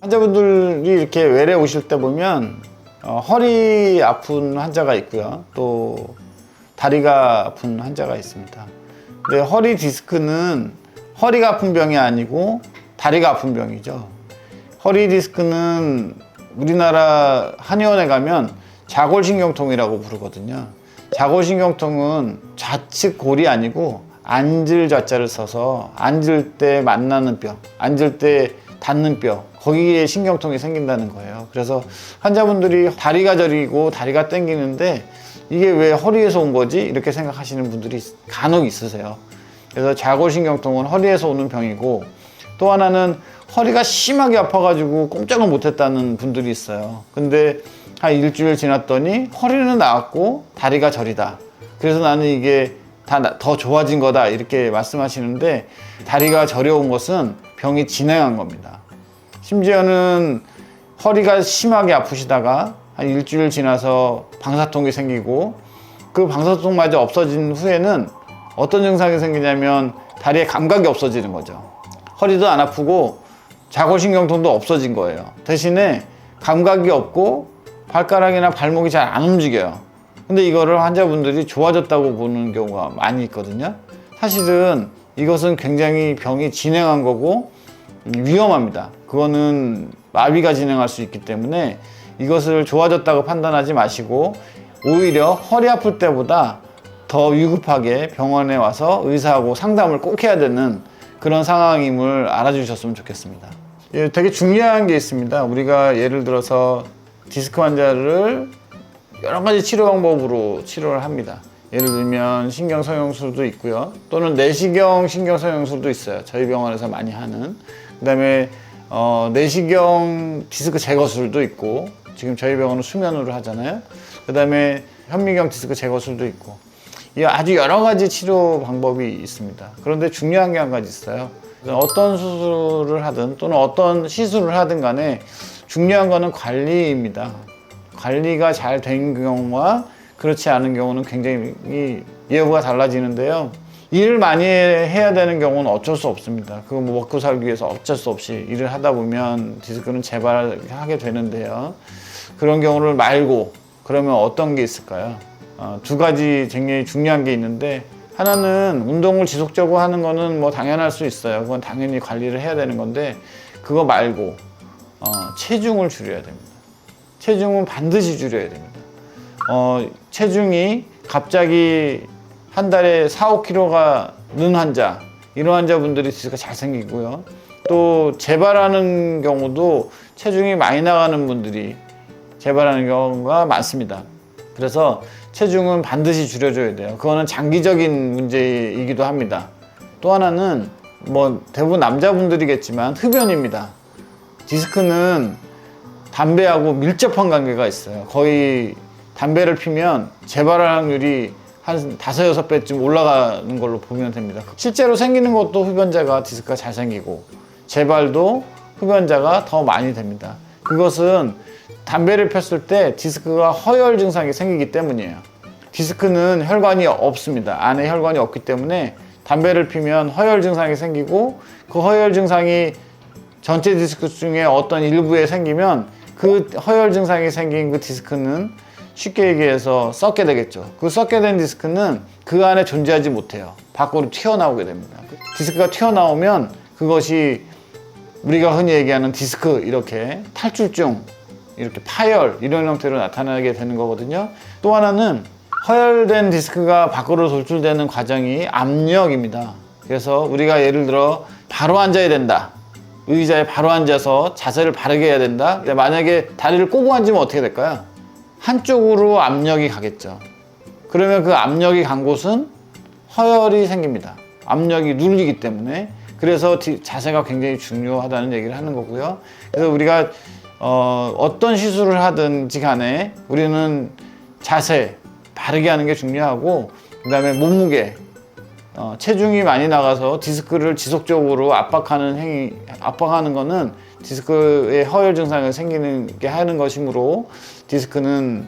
환자분들이 이렇게 외래 오실 때 보면 허리 아픈 환자가 있고요, 또 다리가 아픈 환자가 있습니다. 근데 허리 디스크는 허리가 아픈 병이 아니고 다리가 아픈 병이죠. 허리 디스크는 우리나라 한의원에 가면 자골신경통이라고 부르거든요. 자골신경통은 좌측 골이 아니고 앉을 좌자를 써서 앉을 때 만나는 뼈, 앉을 때 닿는 뼈, 거기에 신경통이 생긴다는 거예요. 그래서 환자분들이 다리가 저리고 다리가 땡기는데 이게 왜 허리에서 온 거지? 이렇게 생각하시는 분들이 간혹 있으세요. 그래서 자골신경통은 허리에서 오는 병이고, 또 하나는 허리가 심하게 아파가지고 꼼짝을 못했다는 분들이 있어요. 근데 한 일주일 지났더니 허리는 나았고 다리가 저리다. 그래서 나는 이게 더 좋아진 거다, 이렇게 말씀하시는데, 다리가 저려온 것은 병이 진행한 겁니다. 심지어는 허리가 심하게 아프시다가 한 일주일 지나서 방사통이 생기고, 그 방사통마저 없어진 후에는 어떤 증상이 생기냐면 다리에 감각이 없어지는 거죠. 허리도 안 아프고 자골신경통도 없어진 거예요. 대신에 감각이 없고 발가락이나 발목이 잘 안 움직여요. 근데 이거를 환자분들이 좋아졌다고 보는 경우가 많이 있거든요. 사실은 이것은 굉장히 병이 진행한 거고 위험합니다. 그거는 마비가 진행할 수 있기 때문에 이것을 좋아졌다고 판단하지 마시고, 오히려 허리 아플 때보다 더 위급하게 병원에 와서 의사하고 상담을 꼭 해야 되는 그런 상황임을 알아주셨으면 좋겠습니다. 되게 중요한 게 있습니다. 우리가 예를 들어서 디스크 환자를 여러 가지 치료 방법으로 치료를 합니다. 예를 들면 신경성형술도 있고요, 또는 내시경 신경성형술도 있어요. 저희 병원에서 많이 하는. 그 다음에 내시경 디스크 제거술도 있고, 지금 저희 병원은 수면으로 하잖아요. 그 다음에 현미경 디스크 제거술도 있고, 아주 여러 가지 치료 방법이 있습니다. 그런데 중요한 게 한 가지 있어요. 어떤 수술을 하든 또는 어떤 시술을 하든 간에 중요한 거는 관리입니다. 관리가 잘 된 경우와 그렇지 않은 경우는 굉장히 예후가 달라지는데요. 일을 많이 해야 되는 경우는 어쩔 수 없습니다. 그거 뭐 먹고 살기 위해서 어쩔 수 없이 일을 하다 보면 디스크는 재발하게 되는데요. 그런 경우를 말고 그러면 어떤 게 있을까요? 두 가지 굉장히 중요한 게 있는데, 하나는 운동을 지속적으로 하는 거는 뭐 당연할 수 있어요. 그건 당연히 관리를 해야 되는 건데, 그거 말고 체중을 줄여야 됩니다. 체중은 반드시 줄여야 됩니다. 체중이 갑자기 한 달에 4, 5kg가 는 환자, 이런 환자분들이 디스크가 잘 생기고요. 또 재발하는 경우도 체중이 많이 나가는 분들이 재발하는 경우가 많습니다. 그래서 체중은 반드시 줄여줘야 돼요. 그거는 장기적인 문제이기도 합니다. 또 하나는 뭐 대부분 남자분들이겠지만 흡연입니다. 디스크는 담배하고 밀접한 관계가 있어요. 거의 담배를 피면 재발할 확률이 한 5, 6배쯤 올라가는 걸로 보면 됩니다. 실제로 생기는 것도 흡연자가 디스크가 잘 생기고, 재발도 흡연자가 더 많이 됩니다. 그것은 담배를 폈을 때 디스크가 허열 증상이 생기기 때문이에요. 디스크는 혈관이 없습니다. 안에 혈관이 없기 때문에 담배를 피면 허열 증상이 생기고, 그 허열 증상이 전체 디스크 중에 어떤 일부에 생기면 그 허열 증상이 생긴 그 디스크는 쉽게 얘기해서 썩게 되겠죠. 그 썩게 된 디스크는 그 안에 존재하지 못해요. 밖으로 튀어나오게 됩니다. 디스크가 튀어나오면 그것이 우리가 흔히 얘기하는 디스크, 이렇게 탈출증, 이렇게 파열, 이런 형태로 나타나게 되는 거거든요. 또 하나는 허열된 디스크가 밖으로 돌출되는 과정이 압력입니다. 그래서 우리가 예를 들어 바로 앉아야 된다, 의자에 바로 앉아서 자세를 바르게 해야 된다. 근데 만약에 다리를 꼬고 앉으면 어떻게 될까요? 한쪽으로 압력이 가겠죠. 그러면 그 압력이 간 곳은 허열이 생깁니다. 압력이 눌리기 때문에. 그래서 자세가 굉장히 중요하다는 얘기를 하는 거고요. 그래서 우리가 어떤 시술을 하든지 간에 우리는 자세 바르게 하는 게 중요하고, 그 다음에 몸무게, 체중이 많이 나가서 디스크를 지속적으로 압박하는 거는 디스크의 허열 증상이 생기는 게 하는 것이므로, 디스크는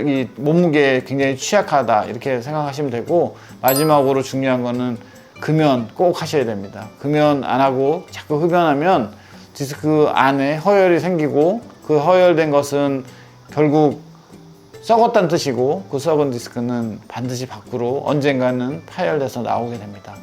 이 몸무게에 굉장히 취약하다, 이렇게 생각하시면 되고, 마지막으로 중요한 거는 금연 꼭 하셔야 됩니다. 금연 안 하고 자꾸 흡연하면 디스크 안에 허열이 생기고 그 허열된 것은 결국 썩었다는 뜻이고 그 썩은 디스크는 반드시 밖으로 언젠가는 파열돼서 나오게 됩니다.